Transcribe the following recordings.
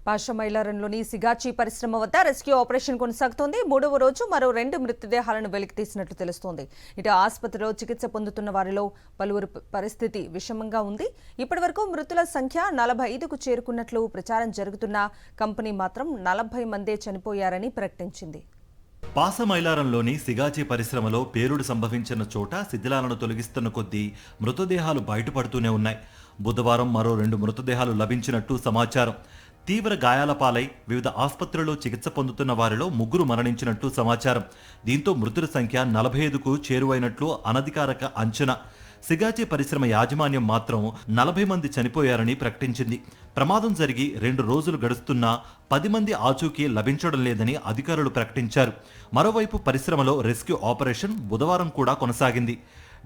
పాషమైలారంలోని సిగాచి పరిశ్రమ వద్ద rescue operation కొనసాగుతోంది. మూడవ రోజు మరో 2 మృతదేహాలను వెలికితీసినట్లు తెలుస్తోంది. ఇటు ఆసుపత్రిలో చికిత్స పొందుతున్న వారిలో పలువురు పరిస్థితి విషమంగా ఉంది. ఇప్పటివరకు మృతుల సంఖ్య 45కు చేరుకున్నట్లు ప్రచారం జరుగుతున్నా కంపెనీ మాత్రం 40 మందే చనిపోయారని ప్రకటించింది. పాసమైలారంలోని సిగాచి పరిశ్రమలో పేలుడు సంభవించిన చోట శిథిలాలను తొలగిస్తున్న కొద్దీ మృతదేహాలు బయటపడుతూనే ఉన్నాయి. బుధవారం మరో 2 మృతదేహాలు లభించినట్టు సమాచారం. తీవ్ర గాయాల పాలై వివిధ ఆసుపత్రుల్లో చికిత్స పొందుతున్న వారిలో 3 మరణించినట్టు సమాచారం. దీంతో మృతుల సంఖ్య 45కు చేరువైనట్లు అనధికారిక అంచనా. సిగాచి పరిశ్రమ యాజమాన్యం మాత్రం 40 మంది చనిపోయారని ప్రకటించింది. ప్రమాదం జరిగి 2 రోజులు గడుస్తున్నా 10 మంది ఆచూకీ లభించడం లేదని అధికారులు ప్రకటించారు. మరోవైపు పరిశ్రమలో రెస్క్యూ ఆపరేషన్ బుధవారం కూడా కొనసాగింది.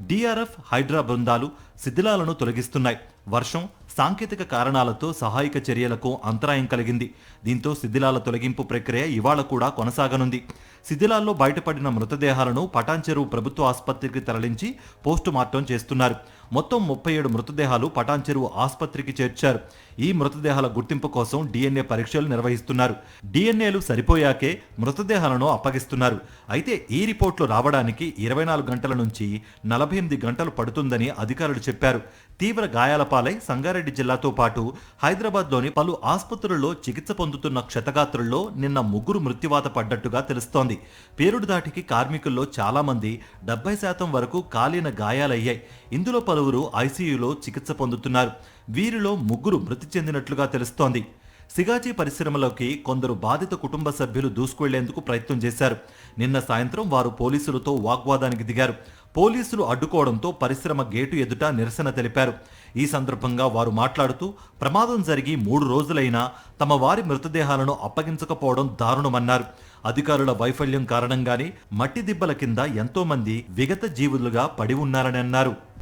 డిఆర్ఎఫ్, హైడ్రా బృందాలు శిథిలాలను తొలగిస్తున్నాయి. వర్షం, సాంకేతిక కారణాలతో సహాయక చర్యలకు అంతరాయం కలిగింది. దీంతో శిథిలాల తొలగింపు ప్రక్రియ ఇవాళ కూడా కొనసాగనుంది. శిథిలాల్లో బయటపడిన మృతదేహాలను పటాన్చెరువు ప్రభుత్వ ఆసుపత్రికి తరలించి పోస్టుమార్టం చేస్తున్నారు. మొత్తం 37 మృతదేహాలు పటాన్చెరువు ఆసుపత్రికి చేర్చారు. ఈ మృతదేహాల గుర్తింపు కోసం DNA పరీక్షలు నిర్వహిస్తున్నారు. DNAలు సరిపోయాకే మృతదేహాలను అప్పగిస్తున్నారు. అయితే ఈ రిపోర్టులు రావడానికి 24 గంటల నుంచి 48 గంటలు పడుతుందని అధికారులు చెప్పారు. తీవ్ర గాయాల పాలై సంగారెడ్డి జిల్లాతో పాటు హైదరాబాద్లోని పలు ఆసుపత్రుల్లో చికిత్స పొందుతున్న క్షతగాత్రుల్లో నిన్న 3 మృత్యువాత పడ్డట్టుగా తెలుస్తోంది. పేలుడు దాటికి కార్మికుల్లో చాలా మంది 70% వరకు కాలిన గాయాలయ్యాయి. ఇందులో పలువురు ఐసీయూలో చికిత్స పొందుతున్నారు. వీరిలో 3 మృతి చెందినట్లుగా తెలుస్తోంది. సిగాచి పరిశ్రమలోకి కొందరు బాధిత కుటుంబ సభ్యులు దూసుకువెళ్లేందుకు ప్రయత్నం చేశారు. నిన్న సాయంత్రం వారు పోలీసులతో వాగ్వాదానికి దిగారు. పోలీసులు అడ్డుకోవడంతో పరిశ్రమ గేటు ఎదుట నిరసన తెలిపారు. ఈ సందర్భంగా వారు మాట్లాడుతూ ప్రమాదం జరిగి 3 రోజులైనా తమ వారి మృతదేహాలను అప్పగించకపోవడం దారుణమన్నారు. అధికారుల వైఫల్యం కారణంగానే మట్టి దిబ్బల కింద ఎంతో మంది విగత జీవులుగా పడి ఉన్నారని అన్నారు.